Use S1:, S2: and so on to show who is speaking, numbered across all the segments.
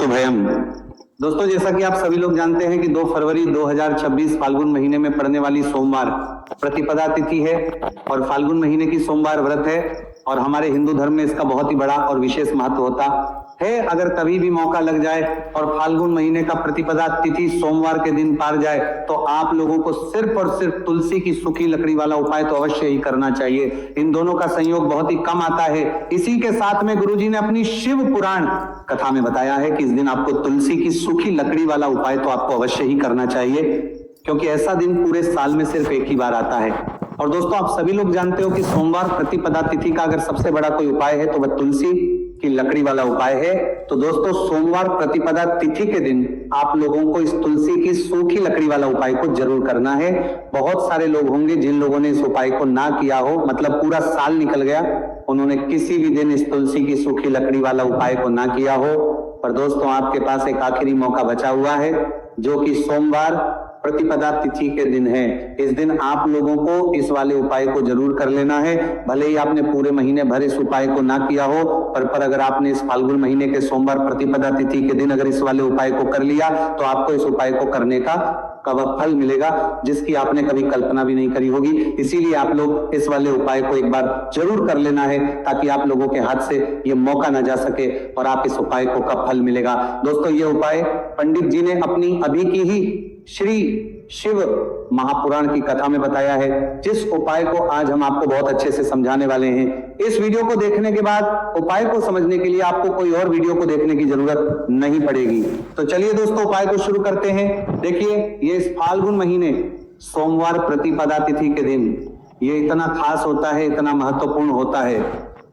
S1: नमस्तु भयम। दोस्तों, जैसा कि आप सभी लोग जानते हैं कि 2 फरवरी 2026 फाल्गुन महीने में पड़ने वाली सोमवार प्रतिपदा तिथि है और फाल्गुन महीने की सोमवार व्रत है और हमारे हिंदू धर्म में इसका बहुत ही बड़ा और विशेष महत्व होता है। अगर कभी भी मौका लग जाए और फाल्गुन महीने का प्रतिपदा तिथि सोमवार के दिन पार जाए तो आप लोगों को सिर्फ और सिर्फ तुलसी की सूखी लकड़ी वाला उपाय तो अवश्य ही करना चाहिए। इन दोनों का संयोग बहुत ही कम आता है। इसी के साथ में गुरुजी ने अपनी शिव पुराण कथा में बताया है कि इस दिन आपको तुलसी की सूखी लकड़ी वाला उपाय तो आपको अवश्य ही करना चाहिए, क्योंकि ऐसा दिन पूरे साल में सिर्फ एक ही बार आता है। और दोस्तों, आप सभी लोग जानते हो कि सोमवार प्रतिपदा तिथि का अगर सबसे बड़ा कोई उपाय है तो वह तुलसी की लकड़ी वाला उपाय है। तो दोस्तों, सोमवार प्रतिपदा तिथि के दिन आप लोगों को इस तुलसी की सूखी लकड़ी वाला उपाय को जरूर करना है। बहुत सारे लोग होंगे जिन लोगों ने इस उपाय को ना किया हो, मतलब पूरा साल निकल गया, उन्होंने किसी भी दिन इस तुलसी की सूखी लकड़ी वाला उपाय को ना किया हो। पर दोस्तों, आपके पास एक आखिरी मौका बचा हुआ है, जो कि सोमवार प्रतिपदा तिथि के दिन है। इस दिन आप लोगों को इस वाले उपाय को जरूर कर लेना है। भले ही आपने पूरे महीने भर इस उपाय को ना किया हो, पर अगर आपने इस फाल्गुन महीने के सोमवार प्रतिपदा तिथि के दिन अगर इस वाले उपाय को कर लिया तो आपको इस उपाय को करने का वह फल मिलेगा जिसकी आपने कभी कल्पना भी नहीं करी होगी। इसीलिए आप लोग इस वाले उपाय को एक बार जरूर कर लेना है, ताकि आप लोगों के हाथ से ये मौका ना जा सके और आप इस उपाय को कब फल मिलेगा। दोस्तों, ये उपाय पंडित जी ने अपनी अभी की ही श्री शिव महापुराण की कथा में बताया है, जिस उपाय को आज हम आपको बहुत अच्छे से समझाने वाले हैं। इस वीडियो को देखने के बाद उपाय को समझने के लिए आपको कोई और वीडियो को देखने की जरूरत नहीं पड़ेगी। तो चलिए दोस्तों, उपाय को शुरू करते हैं। देखिए, ये इस फाल्गुन महीने सोमवार प्रतिपदा तिथि के दिन ये इतना खास होता है, इतना महत्वपूर्ण होता है।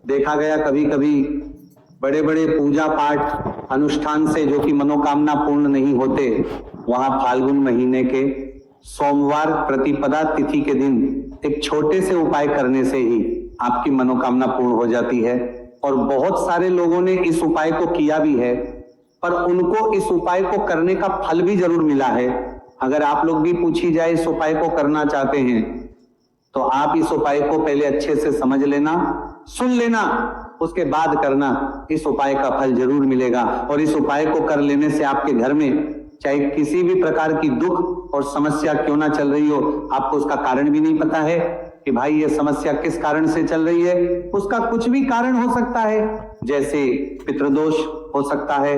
S1: देखा गया कभी कभी बड़े बड़े पूजा पाठ अनुष्ठान से जो कि मनोकामना पूर्ण नहीं होते, वहां फाल्गुन महीने के सोमवार प्रतिपदा तिथि के दिन एक छोटे से उपाय करने से ही आपकी मनोकामना पूर्ण हो जाती है। और बहुत सारे लोगों ने इस उपाय को किया भी है, पर उनको इस उपाय को करने का फल भी जरूर मिला है। अगर आप लोग भी पूछी जाए इस उपाय को करना चाहते हैं तो आप इस उपाय को पहले अच्छे से समझ लेना, सुन लेना, उसके बाद करना। इस उपाय का फल जरूर मिलेगा। और इस उपाय को कर लेने से आपके घर में चाहे किसी भी प्रकार की दुख और समस्या क्यों ना चल रही हो, आपको उसका कारण भी नहीं पता है कि भाई ये समस्या किस कारण से चल रही है, उसका कुछ भी कारण हो सकता है। जैसे पितृदोष हो सकता है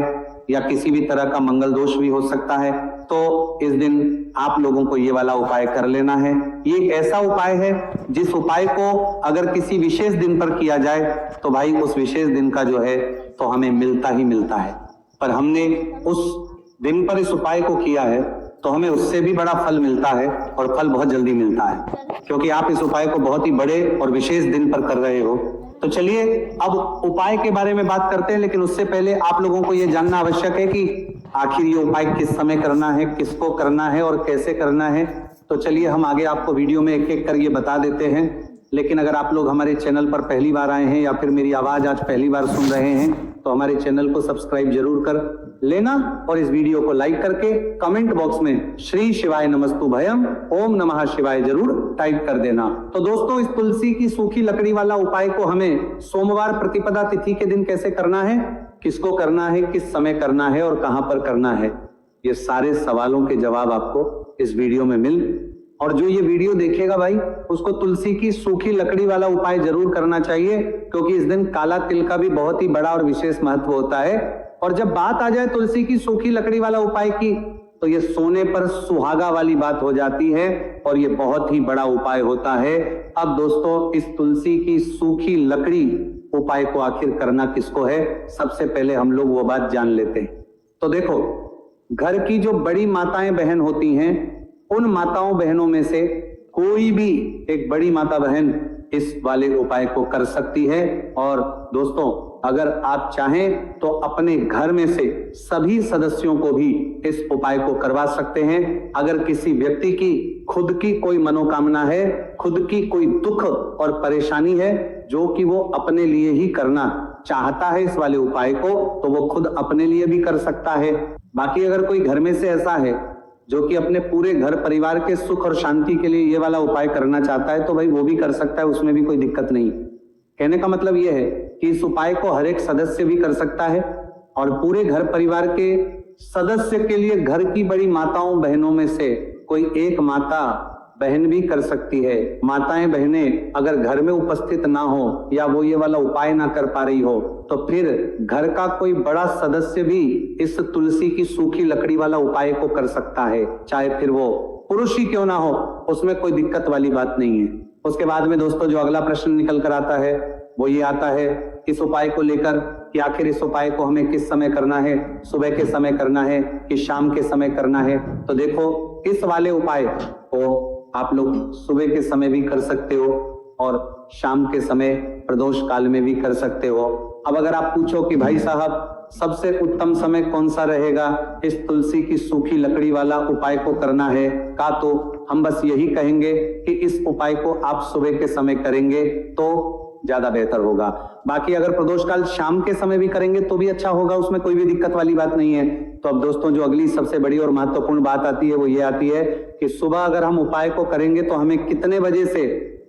S1: या किसी भी तरह का मंगल दोष भी हो सकता है। तो इस दिन आप लोगों को ये वाला उपाय कर लेना है। ये ऐसा उपाय है जिस उपाय को अगर किसी विशेष दिन पर किया जाए तो भाई उस विशेष दिन का जो है तो हमें मिलता ही मिलता है। पर हमने उस दिन पर इस उपाय को किया है तो हमें उससे भी बड़ा फल मिलता है, और फल बहुत जल्दी मिलता है, क्योंकि आप इस उपाय को बहुत ही बड़े और विशेष दिन पर कर रहे हो। तो चलिए अब उपाय के बारे में बात करते हैं, लेकिन उससे पहले आप लोगों को यह जानना आवश्यक है कि आखिर ये उपाय किस समय करना है, किसको करना है और कैसे करना है। तो चलिए हम आगे आपको वीडियो में एक एक कर ये बता देते हैं। लेकिन अगर आप लोग हमारे चैनल पर पहली बार आए हैं या फिर मेरी आवाज आज पहली बार सुन रहे हैं तो हमारे चैनल को सब्सक्राइब जरूर कर लेना और इस वीडियो को लाइक करके कमेंट बॉक्स में श्री शिवाय नमस्तु भयम ओम नमः शिवाय जरूर टाइप कर देना। तो दोस्तों, इस तुलसी की सूखी लकड़ी वाला उपाय को हमें सोमवार प्रतिपदा तिथि के दिन कैसे करना है, किसको करना है, किस समय करना है और कहां पर करना है, ये सारे सवालों के जवाब आपको इस वीडियो में मिल। और जो ये वीडियो देखेगा भाई, उसको तुलसी की सूखी लकड़ी वाला उपाय जरूर करना चाहिए, क्योंकि इस दिन काला तिल का भी बहुत ही बड़ा और विशेष महत्व होता है। और जब बात आ जाए तुलसी की सूखी लकड़ी वाला उपाय की, तो ये सोने पर सुहागा वाली बात हो जाती है और ये बहुत ही बड़ा उपाय होता है। अब दोस्तों, इस तुलसी की सूखी लकड़ी उपाय को आखिर करना किसको है, सबसे पहले हम लोग वो बात जान लेते हैं। तो देखो, घर की जो बड़ी माताएं बहन होती हैं, उन माताओं बहनों में से कोई भी एक बड़ी माता बहन इस वाले उपाय को कर सकती है। और दोस्तों, अगर आप चाहें तो अपने घर में से सभी सदस्यों को भी इस उपाय को करवा सकते हैं। अगर किसी व्यक्ति की खुद की कोई मनोकामना है, खुद की कोई दुख और परेशानी है जो कि वो अपने लिए ही करना चाहता है इस वाले उपाय को, तो वो खुद अपने लिए भी कर सकता है। बाकी अगर कोई घर में से ऐसा है जो कि अपने पूरे घर परिवार के सुख और शांति के लिए ये वाला उपाय करना चाहता है, तो भाई वो भी कर सकता है, उसमें भी कोई दिक्कत नहीं। कहने का मतलब ये है कि इस उपाय को हर एक सदस्य भी कर सकता है और पूरे घर परिवार के सदस्य के लिए घर की बड़ी माताओं बहनों में से कोई एक माता बहन भी कर सकती है। माताएं बहनें अगर घर में उपस्थित ना हो या वो ये वाला उपाय ना कर पा रही हो तो फिर घर का कोई बड़ा सदस्य भी इस तुलसी की सूखी लकड़ी वाला उपाय को कर सकता है, चाहे फिर वो पुरुष ही क्यों ना हो, उसमें कोई दिक्कत वाली बात नहीं है। उसके बाद में दोस्तों जो अगला प्रश्न निकल कर आता है वो ये आता है इस उपाय को लेकर कि आखिर इस उपाय को हमें किस समय करना है, सुबह के समय करना है कि शाम के समय करना है। तो देखो इस वाले उपाय को आप लोग सुबह के समय भी कर सकते हो और शाम के समय प्रदोष काल में भी कर सकते हो। अब अगर आप पूछो कि भाई साहब सबसे उत्तम समय कौन सा रहेगा इस तुलसी की सूखी लकड़ी वाला उपाय को करना है का, तो हम बस यही कहेंगे कि इस उपाय को आप सुबह के समय करेंगे तो ज्यादा बेहतर होगा। बाकी अगर प्रदोष काल शाम के समय भी करेंगे तो भी अच्छा होगा, उसमें कोई भी दिक्कत वाली बात नहीं है। तो अब दोस्तों जो अगली सबसे बड़ी और महत्वपूर्ण बात आती है वो ये आती है कि सुबह अगर हम उपाय को करेंगे तो हमें कितने बजे से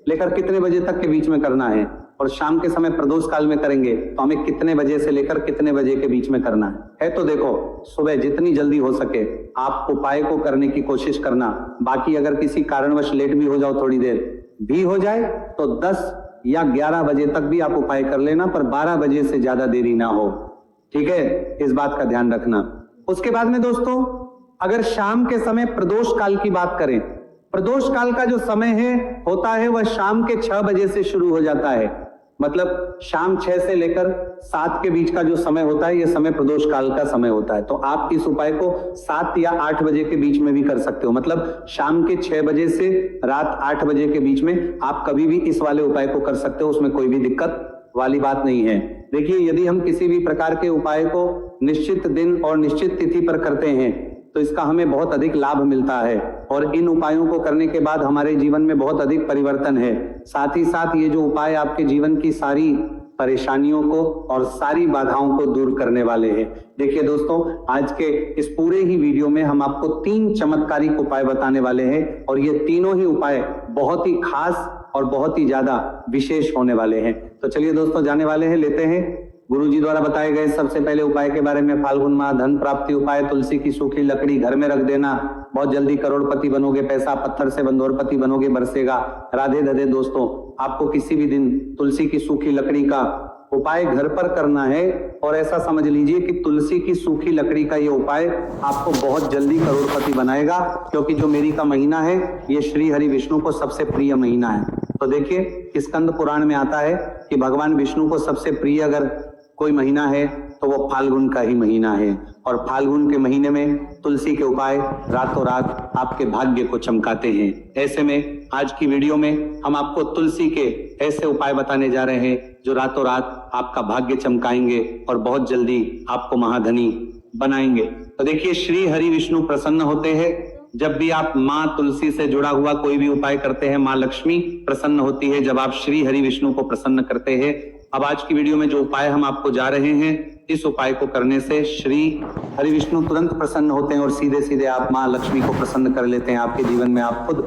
S1: लेकर कितने बजे तक के बीच में करना है, और शाम के समय प्रदोष काल में करेंगे तो हमें कितने बजे से लेकर कितने बजे के बीच में करना है। तो देखो सुबह जितनी जल्दी हो सके आप उपाय को करने की कोशिश करना। बाकी अगर किसी कारणवश लेट भी हो जाओ, थोड़ी देर भी हो जाए तो 10 या 11 बजे तक भी आप उपाय कर लेना, पर 12 बजे से ज्यादा देरी ना हो, ठीक है, इस बात का ध्यान रखना। उसके बाद में दोस्तों अगर शाम के समय प्रदोष काल की बात करें, प्रदोष काल का जो समय है होता है वह शाम के 6 बजे से शुरू हो जाता है। मतलब शाम 6 से लेकर 7 के बीच का जो समय होता है, यह समय प्रदोष काल का समय होता है। तो आप इस उपाय को 7 या 8 बजे के बीच में भी कर सकते हो। मतलब शाम के 6 बजे से रात 8 बजे के बीच में आप कभी भी इस वाले उपाय को कर सकते हो, उसमें कोई भी दिक्कत वाली बात नहीं है। देखिए यदि हम किसी भी प्रकार के उपाय को निश्चित दिन और निश्चित तिथि पर करते हैं तो इसका हमें बहुत अधिक लाभ मिलता है और इन उपायों को करने के बाद हमारे जीवन में बहुत अधिक परिवर्तन है। साथ ही साथ ये जो उपाय आपके जीवन की सारी परेशानियों को और सारी बाधाओं को दूर करने वाले हैं। देखिए दोस्तों आज के इस पूरे ही वीडियो में हम आपको 3 चमत्कारिक उपाय बताने वाले हैं और ये तीनों ही उपाय बहुत ही खास और बहुत ही ज्यादा विशेष होने वाले हैं। तो चलिए दोस्तों जाने वाले हैं, लेते हैं गुरुजी द्वारा बताए गए सबसे पहले उपाय के बारे में। फाल्गुन माह धन प्राप्ति उपाय, तुलसी की सूखी लकड़ी घर में रख देना, बहुत जल्दी करोड़पति बनोगे, पैसा पत्थर से बंदोरपति बनोगे, बरसेगा। राधे राधे दोस्तों, आपको किसी भी दिन तुलसी की सूखी लकड़ी का उपाय घर पर करना है और ऐसा समझ लीजिए कि तुलसी की सूखी लकड़ी का ये उपाय आपको बहुत जल्दी करोड़पति बनाएगा, क्योंकि जो मेरी का महीना है ये श्री हरि विष्णु को सबसे प्रिय महीना है। तो देखिए स्कंद पुराण में आता है कि भगवान विष्णु को सबसे प्रिय अगर कोई महीना है तो वो फाल्गुन का ही महीना है और फाल्गुन के महीने में तुलसी के उपाय रातों रात आपके भाग्य को चमकाते हैं। ऐसे में आज की वीडियो में हम आपको तुलसी के ऐसे उपाय बताने जा रहे हैं जो रातों रात आपका भाग्य चमकाएंगे और बहुत जल्दी आपको महाधनी बनाएंगे। तो देखिए श्री हरि विष्णु प्रसन्न होते हैं जब भी आप माँ तुलसी से जुड़ा हुआ कोई भी उपाय करते हैं। माँ लक्ष्मी प्रसन्न होती है जब आप श्री हरि विष्णु को प्रसन्न करते हैं। अब आज की वीडियो में जो उपाय हम आपको जा रहे हैं, इस उपाय को करने से श्री हरि विष्णु तुरंत प्रसन्न होते हैं और सीधे सीधे आप माँ लक्ष्मी को प्रसन्न कर लेते हैं। आपके जीवन में आप खुद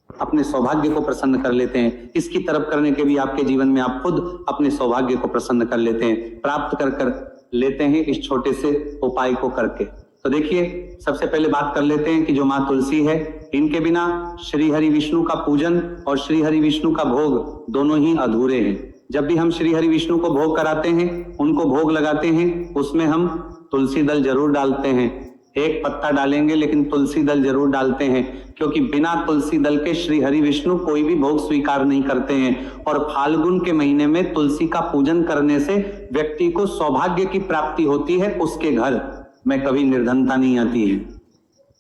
S1: अपने सौभाग्य को प्रसन्न कर लेते हैं। इसकी तरफ करने के भी आपके जीवन में आप खुद अपने सौभाग्य को प्रसन्न कर लेते हैं, प्राप्त कर लेते हैं इस छोटे से उपाय को करके। तो देखिए सबसे पहले बात कर लेते हैं कि जो माँ तुलसी है, इनके बिना श्री हरि विष्णु का पूजन और श्री हरि विष्णु का भोग दोनों ही अधूरे हैं। जब भी हम श्री हरि विष्णु को भोग कराते हैं, उनको भोग लगाते हैं, उसमें हम तुलसी दल जरूर डालते हैं। एक पत्ता डालेंगे लेकिन तुलसी दल जरूर डालते हैं, क्योंकि बिना तुलसी दल के श्री हरि विष्णु कोई भी भोग स्वीकार नहीं करते हैं। और फाल्गुन के महीने में तुलसी का पूजन करने से व्यक्ति को सौभाग्य की प्राप्ति होती है, उसके घर में कभी निर्धनता नहीं आती है।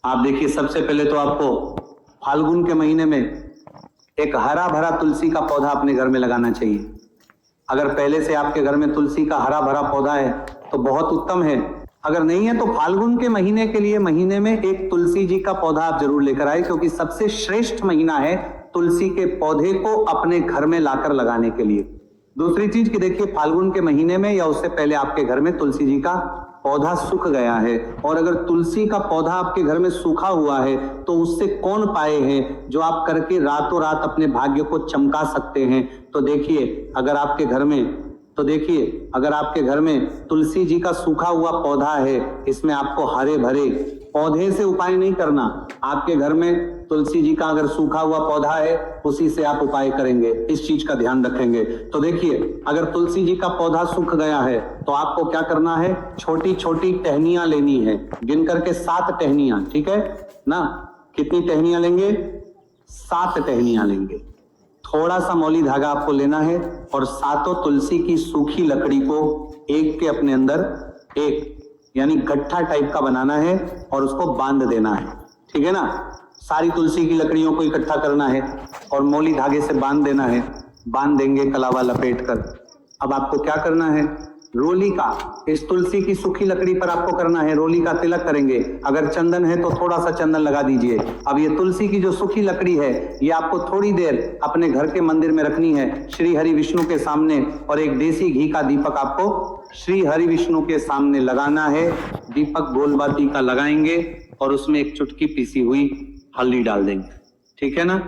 S1: आप देखिए सबसे पहले तो आपको फाल्गुन के महीने में एक हरा भरा तुलसी का पौधा अपने घर में लगाना चाहिए। अगर पहले से आपके घर में तुलसी का हरा भरा पौधा है तो बहुत उत्तम है, अगर नहीं है तो फाल्गुन के महीने के लिए महीने में एक तुलसी जी का पौधा आप जरूर लेकर आए, क्योंकि सबसे श्रेष्ठ महीना है तुलसी के पौधे को अपने घर में लाकर लगाने के लिए। दूसरी चीज कि देखिए फाल्गुन के महीने में या उससे पहले आपके घर में तुलसी जी का पौधा सूख गया है, और अगर तुलसी का पौधा आपके घर में सूखा हुआ है तो उससे कौन पाए हैं जो आप करके रातों रात अपने भाग्य को चमका सकते हैं। तो देखिए अगर आपके घर में तो देखिए, अगर आपके घर में तुलसी जी का सूखा हुआ पौधा है, इसमें आपको हरे भरे पौधे से उपाय नहीं करना। आपके घर में तुलसी जी का अगर सूखा हुआ पौधा है, उसी से आप उपाय करेंगे, इस चीज का ध्यान रखेंगे। तो देखिए, अगर तुलसी जी का पौधा सूख गया है तो आपको क्या करना है, छोटी छोटी टहनियां लेनी है, गिन करके 7 टहनियां, ठीक है ना। कितनी टहनियां लेंगे? 7 टहनियां लेंगे। थोड़ा सा मौली धागा आपको लेना है और 7 तुलसी की सूखी लकड़ी को एक के अपने अंदर एक यानी गट्ठा टाइप का बनाना है और उसको बांध देना है, ठीक है ना। सारी तुलसी की लकड़ियों को इकट्ठा करना है और मौली धागे से बांध देना है। बांध देंगे कलावा लपेट कर। अब आपको क्या करना है, रोली का, इस तुलसी की सूखी लकड़ी पर आपको करना है रोली का तिलक करेंगे। अगर चंदन है तो थोड़ा सा चंदन लगा दीजिए। अब ये तुलसी की जो सूखी लकड़ी है, ये आपको थोड़ी देर अपने घर के मंदिर में रखनी है, श्री हरि विष्णु के सामने, और एक देसी घी का दीपक आपको श्री हरि विष्णु के सामने लगाना है। दीपक गोलबाती का लगाएंगे और उसमें एक चुटकी पीसी हुई हल्दी डाल देंगे, ठीक है ना।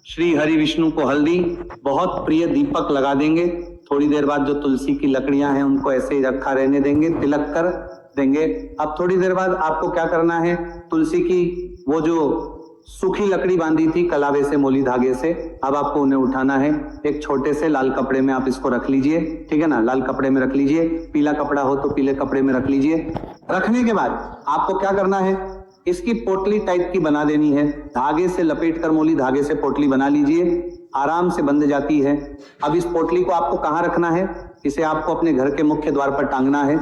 S1: श्री हरि विष्णु को हल्दी बहुत प्रिय दीपक लगा देंगे। थोड़ी देर बाद जो तुलसी की लकड़ियां हैं उनको ऐसे ही रखा रहने देंगे, तिलक कर देंगे। अब थोड़ी देर बाद आपको क्या करना है, तुलसी की वो जो सूखी लकड़ी बांधी थी कलावे से, मोली धागे से, अब आपको उन्हें उठाना है। एक छोटे से लाल कपड़े में आप इसको रख लीजिए, ठीक है ना। लाल कपड़े में रख लीजिए, पीला कपड़ा हो तो पीले कपड़े में रख लीजिए। रखने के बाद आपको क्या करना है, इसकी पोटली टाइप की बना देनी है। धागे से लपेट कर, मोली धागे से पोटली बना लीजिए, आराम से बंध जाती है। अब इस पोटली को आपको कहाँ रखना है, इसे आपको अपने घर के मुख्य द्वार पर टांगना है,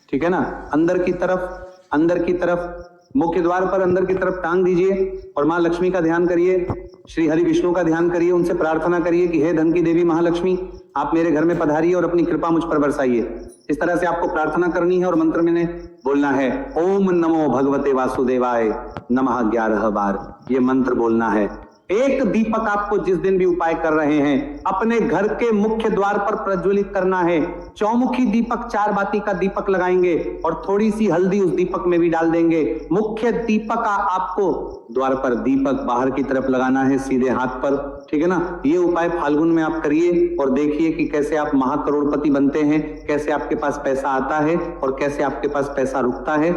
S1: ठीक है ना। अंदर की तरफ मुख्य द्वार पर अंदर की तरफ टांग दीजिए और माँ लक्ष्मी का ध्यान करिए, श्री हरि विष्णु का ध्यान करिए, उनसे प्रार्थना करिए कि हे धन की देवी महालक्ष्मी, आप मेरे घर में पधारिए और अपनी कृपा मुझ पर बरसाइए। इस तरह से आपको प्रार्थना करनी है और मंत्र में बोलना है, ओम नमो भगवते वासुदेवाय नमः 11 बार ये मंत्र बोलना है। एक दीपक आपको जिस दिन भी उपाय कर रहे हैं अपने घर के मुख्य द्वार पर प्रज्वलित करना है। चौमुखी दीपक, 4 बाती का दीपक लगाएंगे और थोड़ी सी हल्दी उस दीपक में भी डाल देंगे। मुख्य दीपक का आपको द्वार पर दीपक बाहर की तरफ लगाना है, सीधे हाथ पर, ठीक है ना। ये उपाय फाल्गुन में आप करिए और देखिए कि कैसे आप महाकरोड़पति बनते हैं, कैसे आपके पास पैसा आता है और कैसे आपके पास पैसा रुकता है।